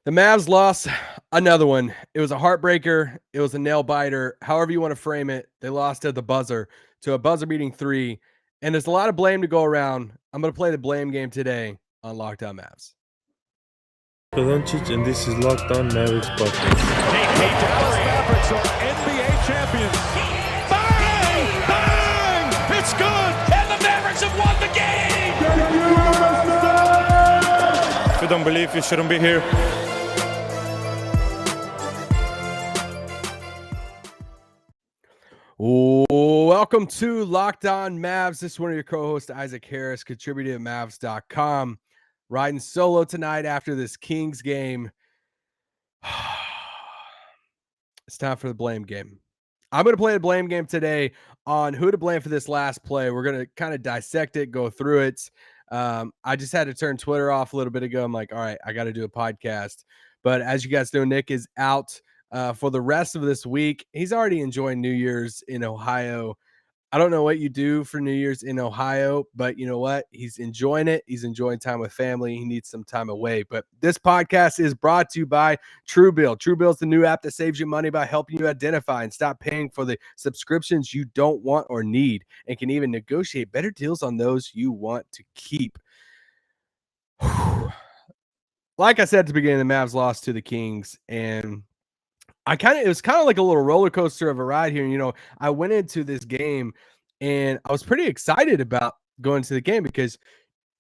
The Mavs lost another one. It was a heartbreaker. It was a nail biter. However you want to frame it, they lost at the buzzer to a buzzer beating 3. And there's a lot of blame to go around. I'm going to play the blame game today on Locked On Mavs. Doncic, and this is Locked On Mavericks podcast. The Dallas Mavericks are NBA champions. Bang! Bang! It's good! And the Mavericks have won the game! If you don't believe, you shouldn't be here. Welcome to Locked On Mavs. This is one of your co-hosts, Isaac Harris, contributor at Mavs.com. Riding solo tonight after this Kings game. It's time for the blame game. I'm going to play the blame game today on who to blame for this last play. We're going to kind of dissect it, go through it. I just had to turn Twitter off a little bit ago. I'm like, all right, I got to do a podcast. But as you guys know, Nick is out for the rest of this week. He's already enjoying New Year's in Ohio. I don't know what you do for New Year's in Ohio, but you know what? He's enjoying it. He's enjoying time with family. He needs some time away. But this podcast is brought to you by Truebill. Truebill is the new app that saves you money by helping you identify and stop paying for the subscriptions you don't want or need, and can even negotiate better deals on those you want to keep. Like I said at the beginning, the Mavs lost to the Kings, and it was kind of like a little roller coaster of a ride here. You know, I went into this game and I was pretty excited about going to the game because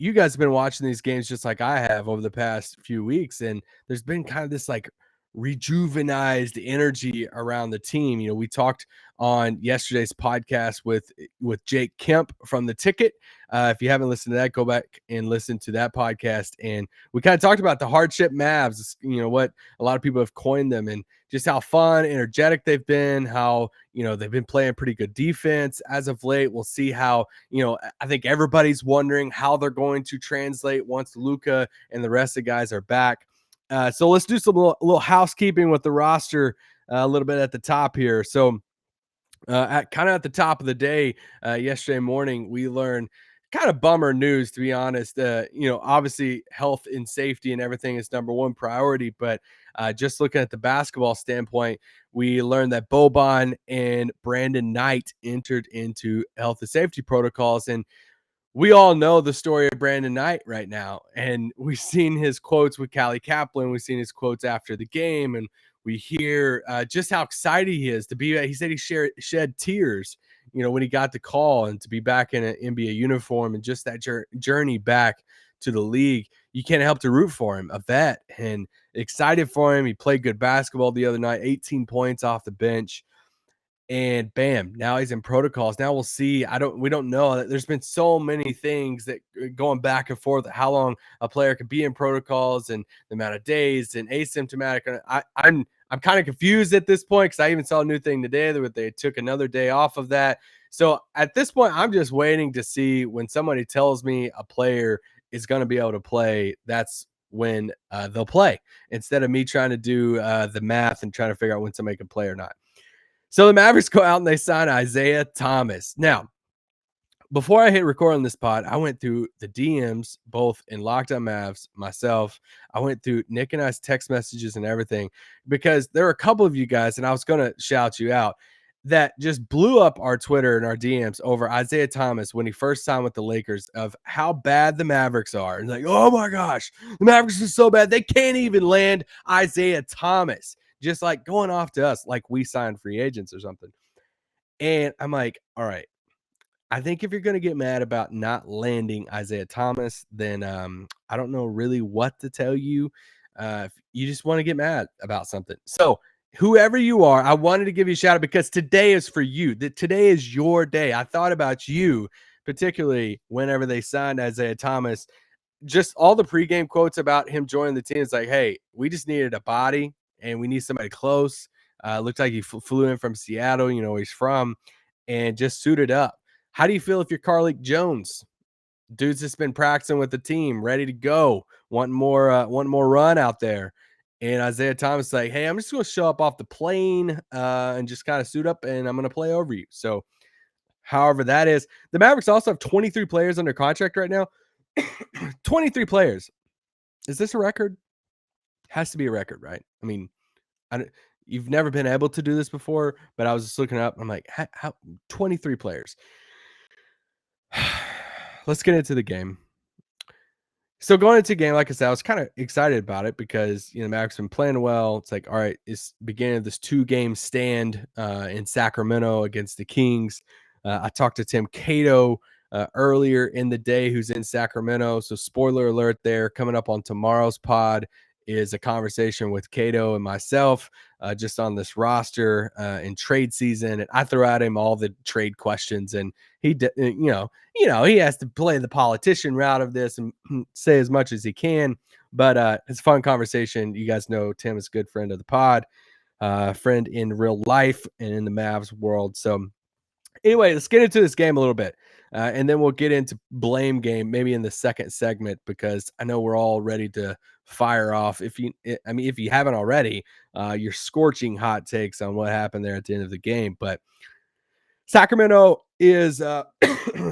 you guys have been watching these games just like I have over the past few weeks. And there's been kind of this like rejuvenized energy around the team. You know, we talked on yesterday's podcast with Jake Kemp from The Ticket. If you haven't listened to that, go back and listen to that podcast. And we kind of talked about the hardship Mavs, you know, what a lot of people have coined them, and just how fun, energetic they've been, how, you know, they've been playing pretty good defense as of late. We'll see how, you know, I think everybody's wondering how they're going to translate once Luka and the rest of the guys are back. So let's do some little housekeeping with the roster a little bit at the top here. So at the top of the day yesterday morning, we learned kind of bummer news, to be honest. You know, obviously health and safety and everything is number one priority, but just looking at the basketball standpoint, we learned that Boban and Brandon Knight entered into health and safety protocols. And we all know the story of Brandon Knight right now, and we've seen his quotes with Callie Kaplan. We've seen his quotes after the game, and we hear just how excited he is to be. He said he shed tears, you know, when he got the call, and to be back in an NBA uniform and just that journey back to the league. You can't help to root for him, a vet, and excited for him. He played good basketball the other night, 18 points off the bench. And bam, now he's in protocols. Now we'll see. We don't know. There's been so many things that going back and forth, how long a player could be in protocols and the amount of days and asymptomatic. I'm kind of confused at this point, because I even saw a new thing today that they took another day off of that. So at this point, I'm just waiting to see when somebody tells me a player is going to be able to play. That's when they'll play, instead of me trying to do the math and trying to figure out when somebody can play or not. So the Mavericks go out and they sign Isiah Thomas. Now, before I hit record on this pod, I went through the DMs, both in Locked On Mavs, myself. I went through Nick and I's text messages and everything, because there were a couple of you guys, and I was going to shout you out, that just blew up our Twitter and our DMs over Isiah Thomas when he first signed with the Lakers, of how bad the Mavericks are. And like, oh my gosh, the Mavericks are so bad. They can't even land Isiah Thomas. Just like going off to us like we signed free agents or something. And I'm like, all right, I think if you're going to get mad about not landing Isiah Thomas, then I don't know really what to tell you. If you just want to get mad about something. So whoever you are, I wanted to give you a shout out, because today is for you. Today is your day. I thought about you, particularly whenever they signed Isiah Thomas. Just all the pregame quotes about him joining the team. It's like, hey, we just needed a body, and we need somebody close. Looked like he flew in from Seattle, you know, where he's from, and just suited up. How do you feel if you're Carlik Jones? Dude's just been practicing with the team, ready to go, want more run out there. And Isiah Thomas is like, hey, I'm just going to show up off the plane and just kind of suit up, and I'm going to play over you. So however that is, the Mavericks also have 23 players under contract right now. 23 players. Is this a record? Has to be a record, right? I mean, you've never been able to do this before, but I was just looking up. I'm like, how 23 players. Let's get into the game. So going into the game, like I said, I was kind of excited about it because Mavericks been playing well. It's like, all right, it's beginning of this 2-game stand in Sacramento against the Kings. I talked to Tim Cato earlier in the day, who's in Sacramento. So spoiler alert, there coming up on tomorrow's pod is a conversation with Cato and myself just on this roster in trade season. And I threw at him all the trade questions, and he did, he has to play the politician route of this and say as much as he can. But it's a fun conversation. You guys know Tim is a good friend of the pod, friend in real life and in the Mavs world. So anyway, let's get into this game a little bit. And then we'll get into blame game maybe in the second segment, because I know we're all ready to fire off. If you haven't already, your scorching hot takes on what happened there at the end of the game. But Sacramento is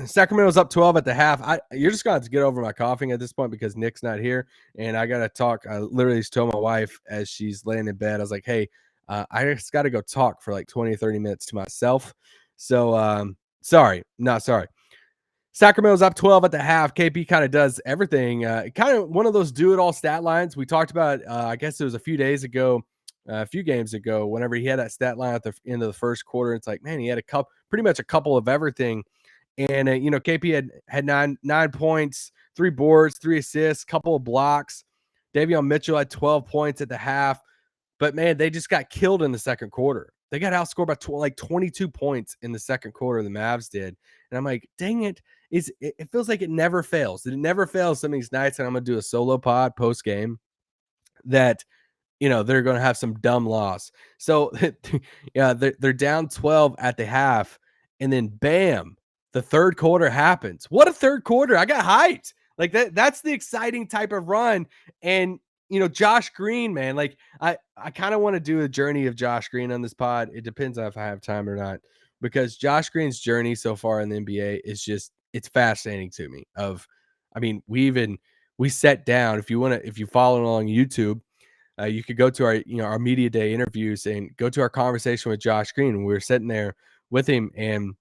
Sacramento's up 12 at the half. You're just gonna have to get over my coughing at this point because Nick's not here, and I gotta talk. I literally just told my wife as she's laying in bed, I was like, hey, I just gotta go talk for like 20 or 30 minutes to myself. So not sorry. Sacramento's up 12 at the half. KP kind of does everything. Kind of one of those do-it-all stat lines we talked about. I guess it was a few games ago, whenever he had that stat line at the end of the first quarter. It's like, man, he had pretty much a couple of everything. And KP had nine points, 3 boards, 3 assists, couple of blocks. Davion Mitchell had 12 points at the half. But man, they just got killed in the second quarter. They got outscored by 22 points in the second quarter. The Mavs did, and I'm like, dang it! It feels like it never fails. It never fails some of these nights, and I'm gonna do a solo pod post game that they're gonna have some dumb loss. So yeah, they're down 12 at the half, and then bam, the third quarter happens. What a third quarter! I got hyped. Like that's the exciting type of run. And Josh Green, man, like I kind of want to do a journey of Josh Green on this pod. It depends on if I have time or not, because Josh Green's journey so far in the NBA is just, it's fascinating to me. We sat down. If you follow along YouTube, you could go to our media day interviews and go to our conversation with Josh Green. We were sitting there with him, and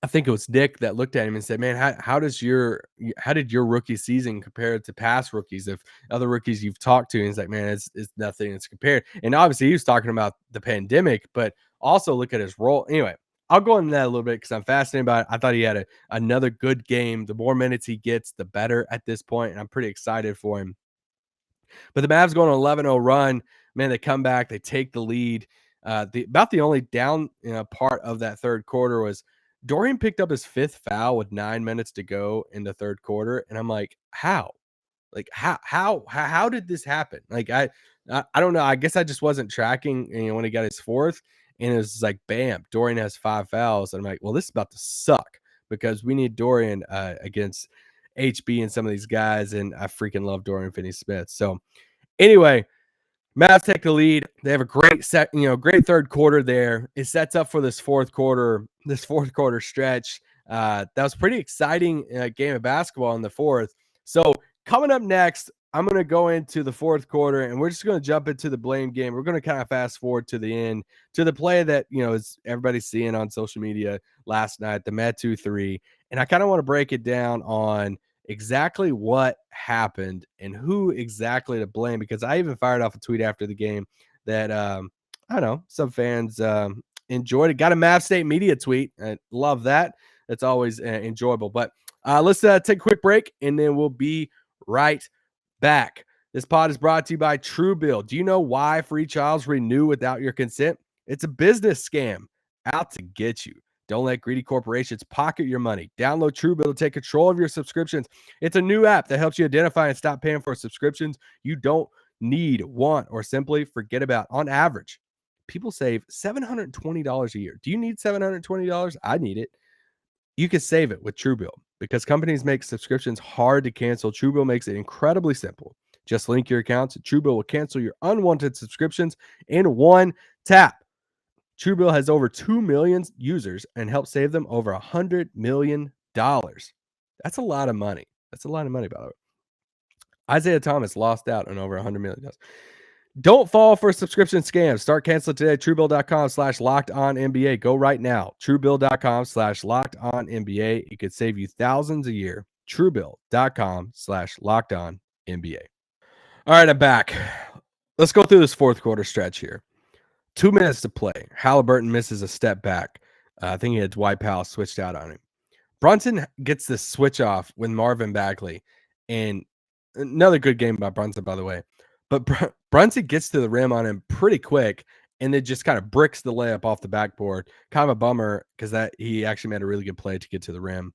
I think it was Nick that looked at him and said, man, how did your rookie season compare to past rookies? If other rookies you've talked to, and he's like, man, it's nothing that's compared. And obviously he was talking about the pandemic, but also look at his role. Anyway, I'll go into that a little bit because I'm fascinated about it. I thought he had another good game. The more minutes he gets, the better at this point, and I'm pretty excited for him. But the Mavs go on an 11-0 run. Man, they come back. They take the lead. About the only down part of that third quarter was Dorian picked up his 5th foul with 9 minutes to go in the third quarter. And I'm like, how? Like, how did this happen? Like, I don't know. I guess I just wasn't tracking, when he got his 4th. And it was like, bam, Dorian has 5 fouls. And I'm like, well, this is about to suck because we need Dorian against HB and some of these guys. And I freaking love Dorian Finney-Smith. So anyway, Mavs take the lead. They have a great great third quarter there. It sets up for this fourth quarter stretch. That was pretty exciting game of basketball in the fourth. So coming up next, I'm going to go into the fourth quarter, and we're just going to jump into the blame game. We're going to kind of fast forward to the end, to the play that, is everybody's seeing on social media last night, the Metu 3. And I kind of want to break it down on exactly what happened and who exactly to blame, because I even fired off a tweet after the game that I don't know, some fans enjoyed it. Got a Mav State media tweet. I love that. It's always enjoyable. But let's take a quick break, and then we'll be right back. This pod is brought to you by Truebill. Do you know why free trials renew without your consent? It's a business scam out to get you. Don't let greedy corporations pocket your money. Download Truebill to take control of your subscriptions. It's a new app that helps you identify and stop paying for subscriptions you don't need, want, or simply forget about. On average, people save $720 a year. Do you need $720? I need it. You can save it with Truebill. Because companies make subscriptions hard to cancel, Truebill makes it incredibly simple. Just link your accounts. Truebill will cancel your unwanted subscriptions in one tap. Truebill has over 2 million users and helps save them over $100 million. That's a lot of money. That's a lot of money, by the way. Isiah Thomas lost out on over $100 million. Don't fall for subscription scams. Start canceling today at truebill.com/lockedonnba. Go right now. Truebill.com/lockedonnba. It could save you thousands a year. Truebill.com/lockedonnba. All right, I'm back. Let's go through this fourth quarter stretch here. 2 minutes to play. Halliburton misses a step back. I think he had Dwight Powell switched out on him. Brunson gets this switch off with Marvin Bagley, and another good game by Brunson, by the way. But Brunson gets to the rim on him pretty quick, and it just kind of bricks the layup off the backboard. Kind of a bummer because that he actually made a really good play to get to the rim.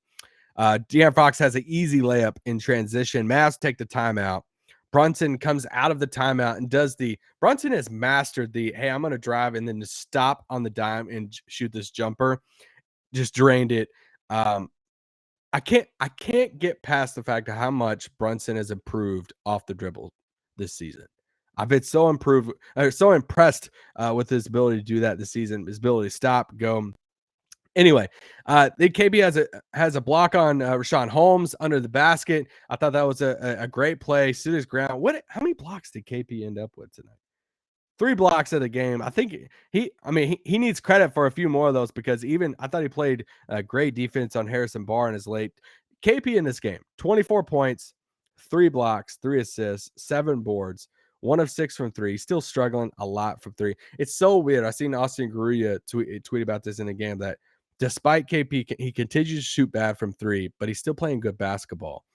De'Aaron Fox has an easy layup in transition. Mavs take the timeout. Brunson comes out of the timeout and Brunson has mastered hey, I'm going to drive and then just stop on the dime and shoot this jumper. Just drained it. I can't get past the fact of how much Brunson has improved off the dribble this season. I've been so impressed with his ability to do that this season, his ability to stop, go. Anyway, the KB has a block on Rashawn Holmes under the basket. I thought that was a great play. Stood his ground. How many blocks did KP end up with tonight? 3 blocks of the game. I think he needs credit for a few more of those because I thought he played great defense on Harrison Barnes late. KP in this game, 24 points, 3 blocks, 3 assists, 7 boards, 1 of 6 from 3. Still struggling a lot from 3. It's so weird. I seen Austin Garuya tweet about this in the game that despite KP, he continues to shoot bad from 3, but he's still playing good basketball.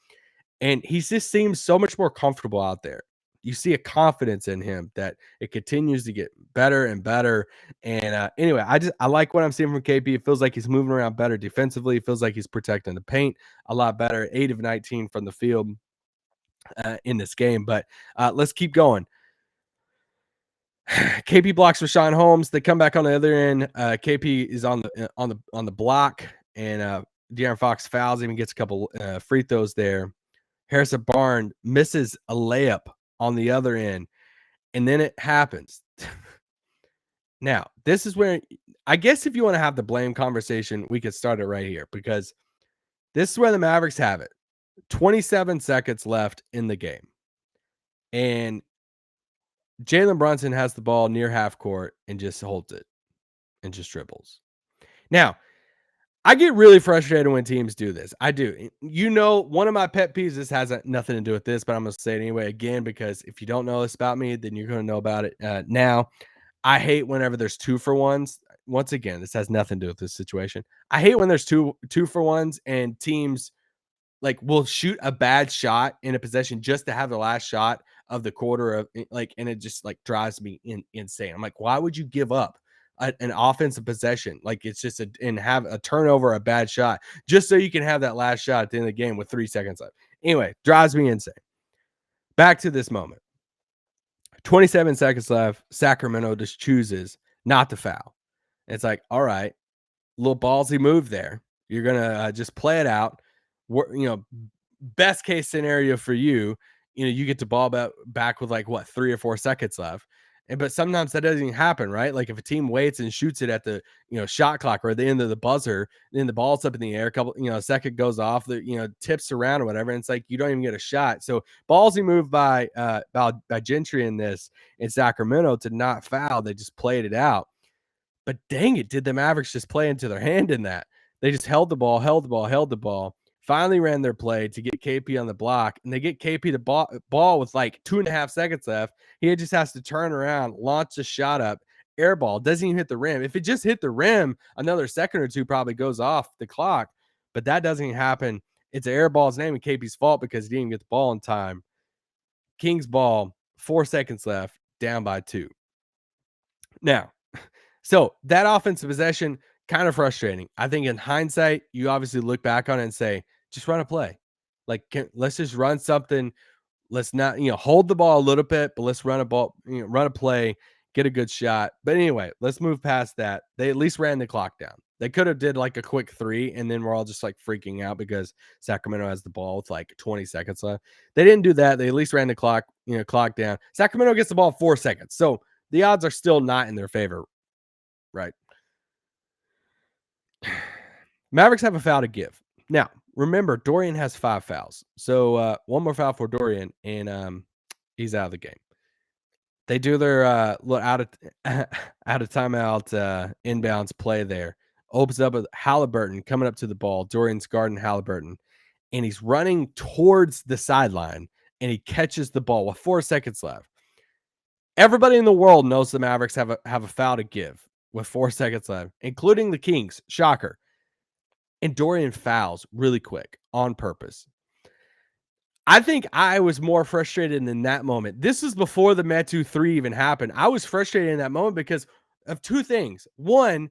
And he just seems so much more comfortable out there. You see a confidence in him that it continues to get better and better. And anyway, I like what I'm seeing from KP. It feels like he's moving around better defensively. It feels like he's protecting the paint a lot better. 8 of 19 from the field in this game. But let's keep going. KP blocks Rashawn Holmes. They come back on the other end. KP is on the block, and De'Aaron Fox fouls him and gets a couple free throws there. Harrison Barnes misses a layup on the other end, and then it happens. Now, this is where I guess if you want to have the blame conversation, we could start it right here because this is where the Mavericks have it. 27 seconds left in the game, and Jalen Brunson has the ball near half court and just holds it and just dribbles. Now, I get really frustrated when teams do this. I do. One of my pet peeves, this has nothing to do with this, but I'm going to say it anyway again, because if you don't know this about me, then you're going to know about it now. I hate whenever there's 2-for-1s. Once again, this has nothing to do with this situation. I hate when there's 2-for-1s and teams will shoot a bad shot in a possession just to have the last shot of the quarter of and it just drives me insane. I'm like, why would you give up an offensive possession? It's just and have a turnover, a bad shot, just so you can have that last shot at the end of the game with 3 seconds left. Anyway, drives me insane. Back to this moment. 27 seconds left. Sacramento just chooses not to foul. It's like, all right, little ballsy move there. You're going to just play it out. Best case scenario for you, you get the ball back with 3 or 4 seconds left. But sometimes that doesn't even happen, right? If a team waits and shoots it at the, shot clock or at the end of the buzzer, then the ball's up in the air, a second goes off, tips around or whatever. And it's you don't even get a shot. So ballsy move by Gentry in Sacramento to not foul. They just played it out. But dang it, did the Mavericks just play into their hand in that? They just held the ball. Finally ran their play to get KP on the block, and they get KP the ball with 2.5 seconds left. He just has to turn around, launch a shot up, air ball, doesn't even hit the rim. If it just hit the rim, another second or two probably goes off the clock, but that doesn't even happen. It's an air ball's name and KP's fault because he didn't even get the ball in time. Kings ball, 4 seconds left, down by 2. Now, so that offensive possession, kind of frustrating. I think in hindsight, you obviously look back on it and say, just run a play. Let's just run something. Let's not, hold the ball a little bit, but let's run a play, get a good shot. But anyway, let's move past that. They at least ran the clock down. They could have did a quick 3, and then we're all just freaking out because Sacramento has the ball with 20 seconds left. They didn't do that. They at least ran the clock down. Sacramento gets the ball 4 seconds. So the odds are still not in their favor, right? Mavericks have a foul to give. Now, remember, Dorian has 5 fouls. So one more foul for Dorian, and he's out of the game. They do their out of timeout inbounds play there. Opens up with Halliburton coming up to the ball. Dorian's guarding Halliburton, and he's running towards the sideline, and he catches the ball with 4 seconds left. Everybody in the world knows the Mavericks have a foul to give with 4 seconds left, including the Kings. Shocker. And Dorian fouls really quick on purpose. I think I was more frustrated in that moment. This is before the Metu 3 even happened. I was frustrated in that moment because of two things. One,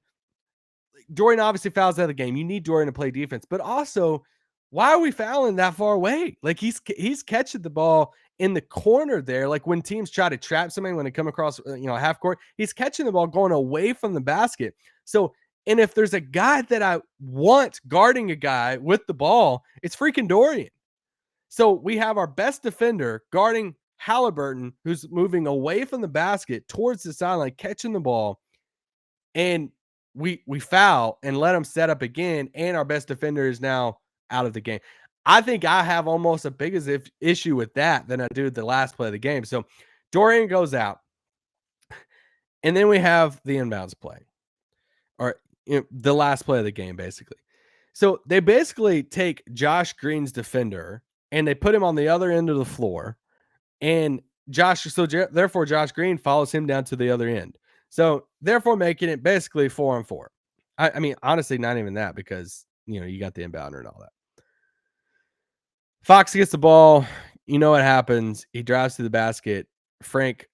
Dorian obviously fouls out of the game. You need Dorian to play defense, but also, why are we fouling that far away? Like he's catching the ball in the corner there. Like when teams try to trap somebody when they come across, half court, he's catching the ball going away from the basket. So, and if there's a guy that I want guarding a guy with the ball, it's freaking Dorian. So we have our best defender guarding Halliburton, who's moving away from the basket towards the sideline, catching the ball, and we foul and let him set up again, and our best defender is now out of the game. I think I have almost a bigger issue with that than I do the last play of the game. So Dorian goes out, and then we have the inbounds play, or the last play of the game, basically. So they basically take Josh Green's defender and they put him on the other end of the floor, and therefore Josh Green follows him down to the other end. So therefore making it basically 4-on-4. I mean, honestly, not even that, because you got the inbounder and all that. Fox gets the ball. You know what happens? He drives to the basket. Frank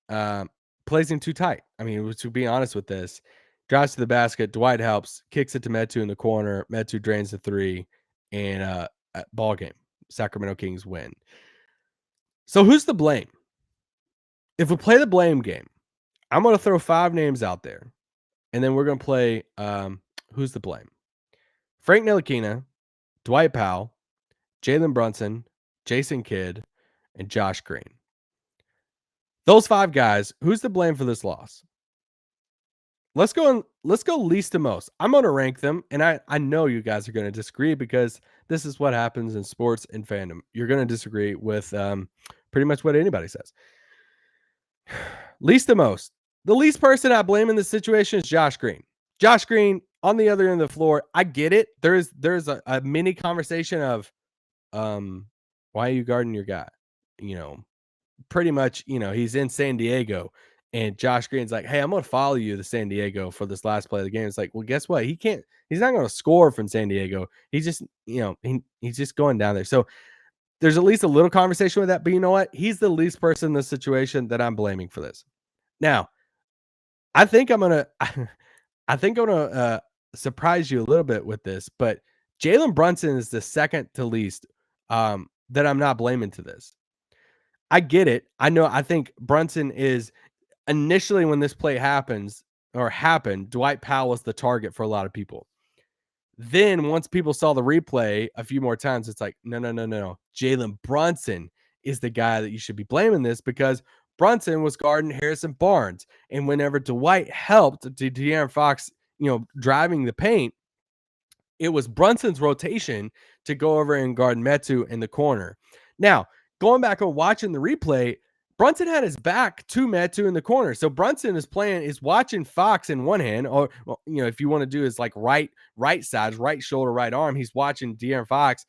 plays him too tight. I mean, to be honest with this, drives to the basket. Dwight helps, kicks it to Metu in the corner. Metu drains the three, and ball game. Sacramento Kings win. So who's to blame? If we play the blame game, I'm going to throw 5 names out there, and then we're going to play who's to blame. Frank Ntilikina, Dwight Powell, Jalen Brunson, Jason Kidd, and Josh Green. Those 5 guys, who's to blame for this loss? Let's go least to most. I'm going to rank them, and I know you guys are going to disagree, because this is what happens in sports and fandom. You're going to disagree with pretty much what anybody says. Least to most. The least person I blame in this situation is Josh Green. Josh Green on the other end of the floor. I get it. There's a mini conversation of why are you guarding your guy? Pretty much, he's in San Diego, and Josh Green's like, hey, I'm going to follow you to San Diego for this last play of the game. It's like, well, guess what? He's not going to score from San Diego. He's just, he's just going down there. So there's at least a little conversation with that, but you know what? He's the least person in this situation that I'm blaming for this. Now, I think I'm going to surprise you a little bit with this, but Jalen Brunson is the second to least that I'm not blaming to this. I get it. I think Brunson is initially, when this play happened, Dwight Powell was the target for a lot of people. Then once people saw the replay a few more times, it's like, no. Jalen Brunson is the guy that you should be blaming this, because Brunson was guarding Harrison Barnes. And whenever Dwight helped to De'Aaron Fox, driving the paint, it was Brunson's rotation to go over and guard Metu in the corner. Now, going back and watching the replay, Brunson had his back to Metu in the corner. So Brunson is watching Fox in one hand, or, if you want to do his like right side, right shoulder, right arm, he's watching De'Aaron Fox,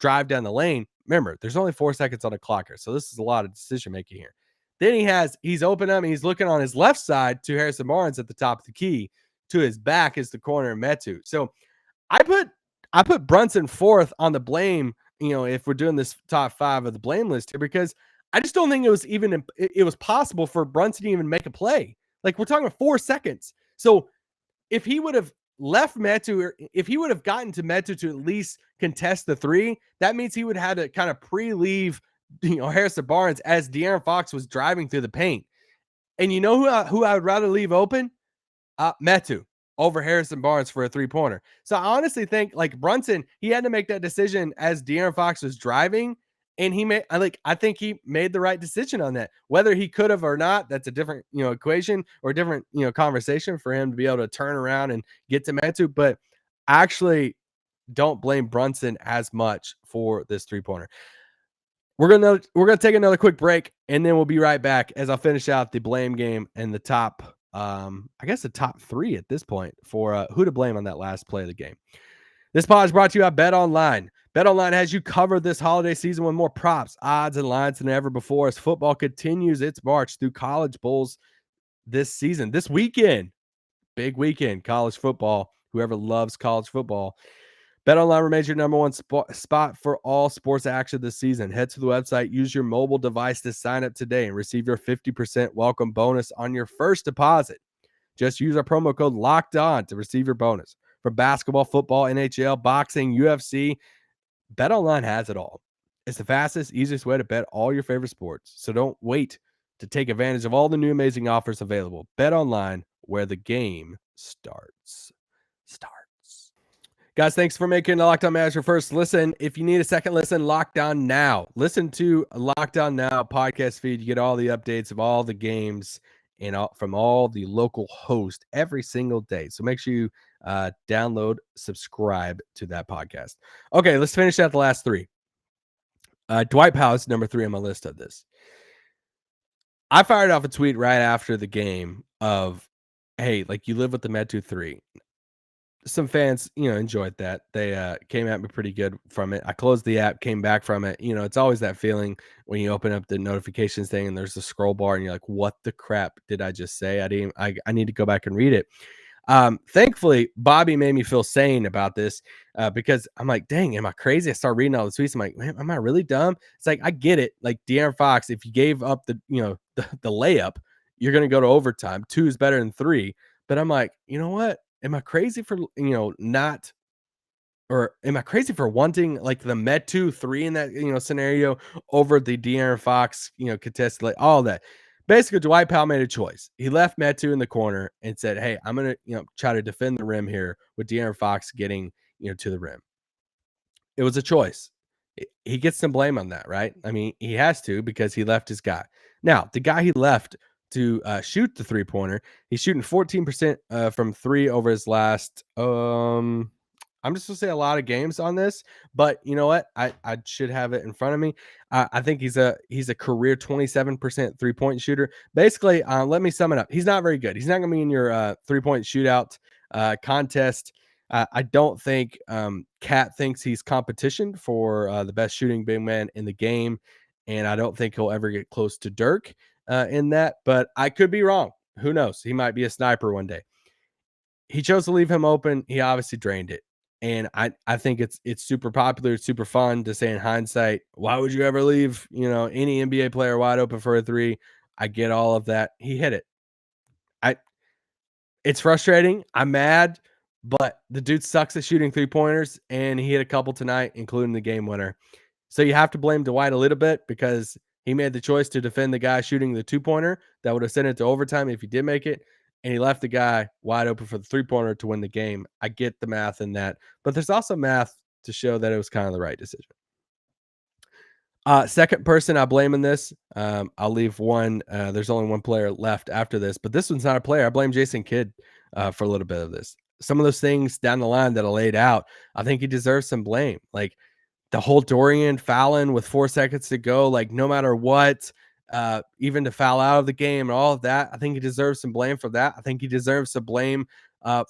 drive down the lane. Remember, there's only 4 seconds on the clock here, so this is a lot of decision making here. Then he's open up and he's looking on his left side to Harrison Barnes at the top of the key. To his back is the corner of Metu. So I put Brunson fourth on the blame, if we're doing this top 5 of the blame list here, because I just don't think it was possible for Brunson to even make a play. Like, we're talking 4 seconds. So if he would have left Metu, or if he would have gotten to Metu to at least contest the 3, that means he would have had to kind of pre-leave, Harrison Barnes as De'Aaron Fox was driving through the paint. And you know who I would rather leave open? Metu over Harrison Barnes for a 3-pointer. So I honestly think, like, Brunson, he had to make that decision as De'Aaron Fox was driving, and I think he made the right decision on that. Whether he could have or not, that's a different, equation, or a different, conversation for him to be able to turn around and get to Metu. But I actually don't blame Brunson as much for this 3-pointer. We're gonna take another quick break, and then we'll be right back as I'll finish out the blame game and the top, I guess the top 3 at this point for who to blame on that last play of the game. This pod is brought to you by BetOnline. BetOnline has you covered this holiday season with more props, odds, and lines than ever before as football continues its march through college bowls this season. This weekend, big weekend, college football. Whoever loves college football. BetOnline remains your number one spot for all sports action this season. Head to the website, use your mobile device to sign up today and receive your 50% welcome bonus on your first deposit. Just use our promo code LOCKEDON to receive your bonus. For basketball, football, NHL, boxing, UFC, BetOnline has it all. It's the fastest, easiest way to bet all your favorite sports. So don't wait to take advantage of all the new amazing offers available. BetOnline, where the game starts. Guys, thanks for making Locked On Mavs your first listen. If you need a second listen, Locked On Now. Listen to Locked On Now podcast feed. You get all the updates of all the games and from all the local hosts every single day. So make sure you download, subscribe to that podcast. Okay, let's finish out the last 3. Dwight Powell is number 3 on my list of this. I fired off a tweet right after the game of, hey, like, you live with the Metu 3. Some fans, enjoyed that. They came at me pretty good from it. I closed the app, came back from it. It's always that feeling when you open up the notifications thing and there's a scroll bar and you're like, what the crap did I just say? I need to go back and read it. Thankfully, Bobby made me feel sane about this because I'm like, dang, am I crazy? I start reading all the tweets. I'm like, man, am I really dumb? It's like, I get it. Like De'Aaron Fox, if you gave up the layup, you're going to go to overtime. 2 is better than 3. But I'm like, you know what? Am I crazy for, not, or am I crazy for wanting like the Metu 3 in that, scenario over the De'Aaron Fox, contested, like all that. Basically, Dwight Powell made a choice. He left Metu in the corner and said, hey, I'm going to, try to defend the rim here with De'Aaron Fox getting, to the rim. It was a choice. He gets some blame on that, right? I mean, he has to because he left his guy. Now, the guy he left to shoot the 3-pointer, he's shooting 14% from 3 over his last, I'm just going to say a lot of games on this, but you know what? I should have it in front of me. I think he's a career 27% 3-point shooter. Basically, let me sum it up. He's not very good. He's not going to be in your 3-point shootout contest. I don't think Cat thinks he's competition for the best shooting big man in the game, and I don't think he'll ever get close to Dirk in that, but I could be wrong. Who knows? He might be a sniper one day. He chose to leave him open. He obviously drained it. And I think it's super popular. It's super fun to say in hindsight, why would you ever leave, any NBA player wide open for a 3? I get all of that. He hit it. It's frustrating. I'm mad, but the dude sucks at shooting 3-pointers, and he hit a couple tonight, including the game winner. So you have to blame Dwight a little bit because he made the choice to defend the guy shooting the 2-pointer that would have sent it to overtime if he did make it. And he left the guy wide open for the 3-pointer to win the game. I get the math in that, but there's also math to show that it was kind of the right decision. Second person I blame in this, I'll leave one. There's only one player left after this, but this one's not a player. I blame Jason Kidd for a little bit of this. Some of those things down the line that I laid out, I think he deserves some blame. Like the whole Dorian fouling with 4 seconds to go, like no matter what, even to foul out of the game and all of that, I think he deserves some blame for that. I think he deserves some blame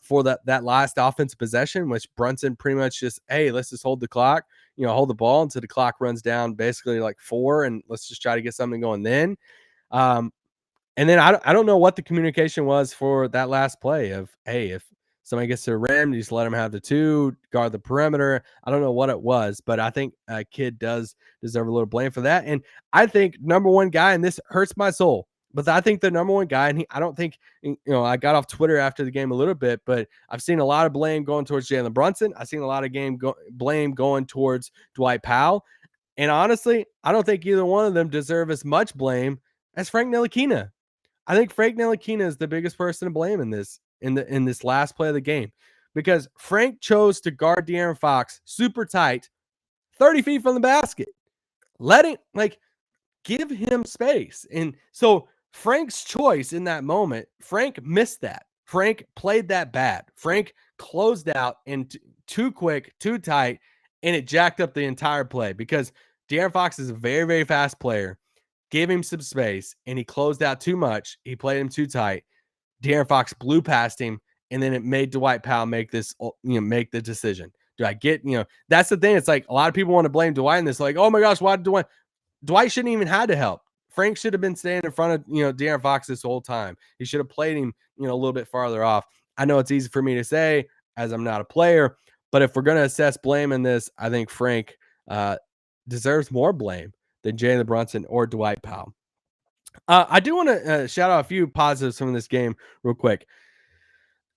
for that last offensive possession, which Brunson pretty much just, hey, let's just hold the clock, hold the ball until the clock runs down basically like 4, and let's just try to get something going then. And then I don't know what the communication was for that last play of, hey, if somebody gets to the rim, you just let him have the 2, guard the perimeter. I don't know what it was, but I think Kidd does deserve a little blame for that. And I think number one guy, and this hurts my soul, but I think the number one guy, and I don't think, I got off Twitter after the game a little bit, but I've seen a lot of blame going towards Jalen Brunson. I've seen a lot of blame going towards Dwight Powell. And honestly, I don't think either one of them deserve as much blame as Frank Ntilikina. I think Frank Ntilikina is the biggest person to blame in this last play of the game, because Frank chose to guard De'Aaron Fox super tight, 30 feet from the basket, give him space. And so Frank's choice in that moment, Frank missed that. Frank played that bad. Frank closed out and too quick, too tight, and it jacked up the entire play because De'Aaron Fox is a very, very fast player. Give him some space, and he closed out too much. He played him too tight. De'Aaron Fox blew past him, and then it made Dwight Powell make the decision. Do I get, that's the thing. It's like a lot of people want to blame Dwight in this, like, oh my gosh, why did Dwight shouldn't even had to help. Frank should have been standing in front of, De'Aaron Fox this whole time. He should have played him, a little bit farther off. I know it's easy for me to say as I'm not a player, but if we're going to assess blame in this, I think Frank deserves more blame than Jalen Brunson or Dwight Powell. I do want to shout out a few positives from this game real quick.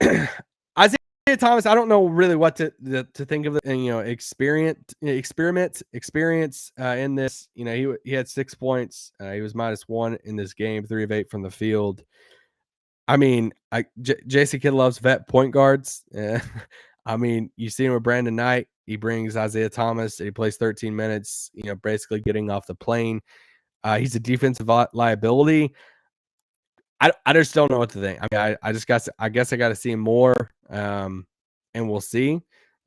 Isiah Thomas, I don't know really what to think of the experiment in this. He had 6 points. He was -1 in this game, 3 of 8 from the field. I mean, Jason Kidd loves vet point guards. I mean, you see him with Brandon Knight. He brings Isiah Thomas. He plays 13 minutes. Basically getting off the plane. He's a defensive liability. I just don't know what to think. I mean, I guess I got to see him more, and we'll see.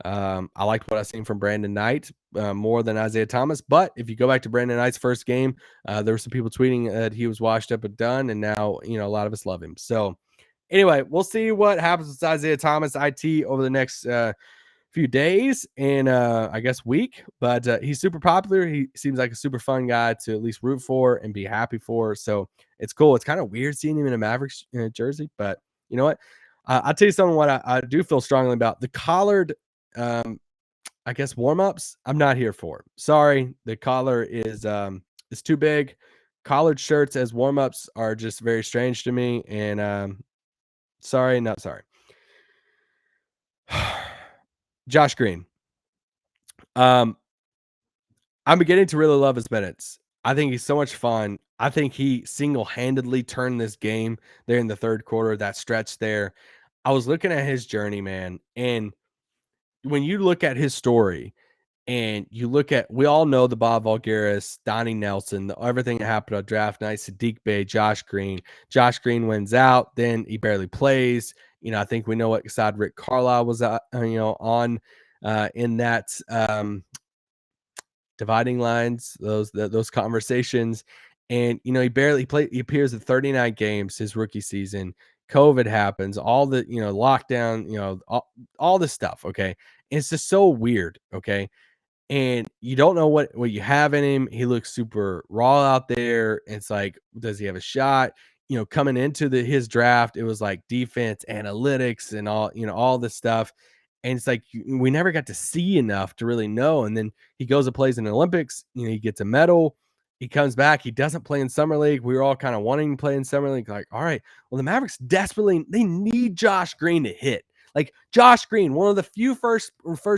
I liked what I seen from Brandon Knight more than Isiah Thomas. But if you go back to Brandon Knight's first game, there were some people tweeting that he was washed up and done, and now a lot of us love him. So anyway, we'll see what happens with Isiah Thomas IT over the next few days and I guess week, but he's super popular. He seems like a super fun guy to at least root for and be happy for. So it's cool. It's kind of weird seeing him in a Mavericks jersey, but you know what? I'll tell you something. What I do feel strongly about the collared, I guess warm-ups. I'm not here for. Sorry, the collar is too big. Collared shirts as warm-ups are just very strange to me. And sorry, not sorry. Josh Green. I'm beginning to really love his minutes. I think he's so much fun. I think he single-handedly turned this game there in the third quarter, that stretch there. I was looking at his journey, man, and when you look at his story and you look at, we all know the Bob Vulgaris, Donnie Nelson, everything that happened on draft night, Sadiq Bey, Josh Green. Josh Green wins out, then he barely plays. I think we know what side Rick Carlisle was, on in that dividing lines, those conversations. And, he appears in 39 games his rookie season. COVID happens, all the, lockdown, all this stuff. Okay. And it's just so weird. Okay. And you don't know what you have in him. He looks super raw out there. It's like, does he have a shot? Coming into his draft, it was like defense, analytics, and all this stuff. And it's like we never got to see enough to really know. And then he goes and plays in the Olympics. He gets a medal. He comes back. He doesn't play in Summer League. We were all kind of wanting to play in Summer League. Like, all right, well, the Mavericks desperately, they need Josh Green to hit. Like Josh Green, one of the few first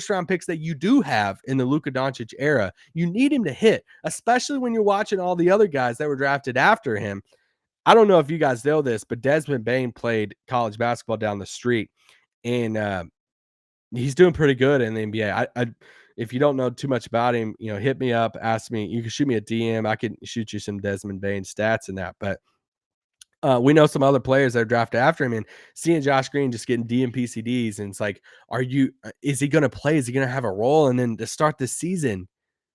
round picks that you do have in the Luka Doncic era. You need him to hit, especially when you're watching all the other guys that were drafted after him. I don't know if you guys know this, but Desmond Bane played college basketball down the street, and he's doing pretty good in the NBA. If you don't know too much about him, hit me up, ask me. You can shoot me a DM. I can shoot you some Desmond Bane stats and that. But we know some other players that are drafted after him, and seeing Josh Green just getting DMPCDs, and it's like, is he going to play? Is he going to have a role? And then to start this season,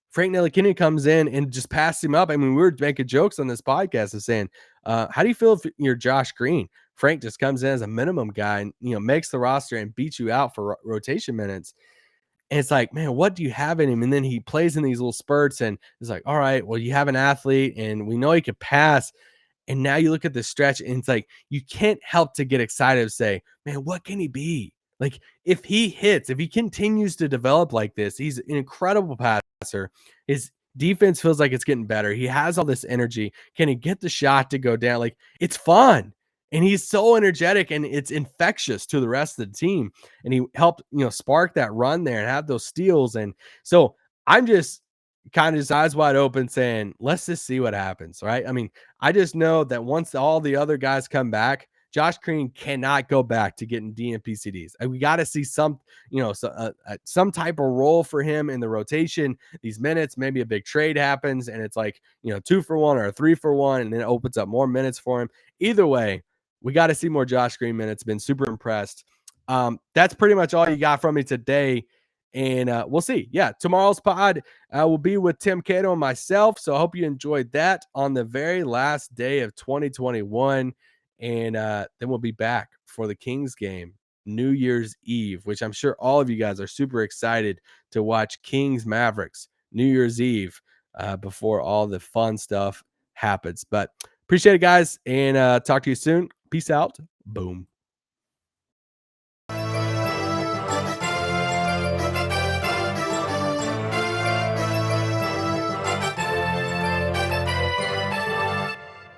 Frank Ntilikina comes in and just passes him up. I mean, we were making jokes on this podcast of saying, how do you feel if you're Josh Green? Frank just comes in as a minimum guy and, makes the roster and beats you out for rotation minutes. And it's like, man, what do you have in him? And then he plays in these little spurts, and it's like, all right, well, you have an athlete, and we know he could pass. And now you look at the stretch, and it's like, you can't help to get excited and say, man, what can he be? Like, if he continues to develop like this, he's an incredible passer. His defense feels like it's getting better. He has all this energy. Can he get the shot to go down? Like, it's fun. And he's so energetic, and it's infectious to the rest of the team. And he helped, spark that run there and have those steals. And so I'm just kind of just eyes wide open saying, let's just see what happens, right? I mean, I just know that once all the other guys come back, Josh Green cannot go back to getting DMPCDs. We got to see some type of role for him in the rotation. These minutes, maybe a big trade happens, and it's like, 2 for 1 or 3 for 1, and then it opens up more minutes for him. Either way, we got to see more Josh Green minutes. Been super impressed. That's pretty much all you got from me today. And we'll see. Yeah, tomorrow's pod will be with Tim Cato and myself. So I hope you enjoyed that on the very last day of 2021. And then we'll be back for the Kings game, New Year's Eve, which I'm sure all of you guys are super excited to watch Kings Mavericks New Year's Eve before all the fun stuff happens. But appreciate it, guys. And talk to you soon. Peace out. Boom.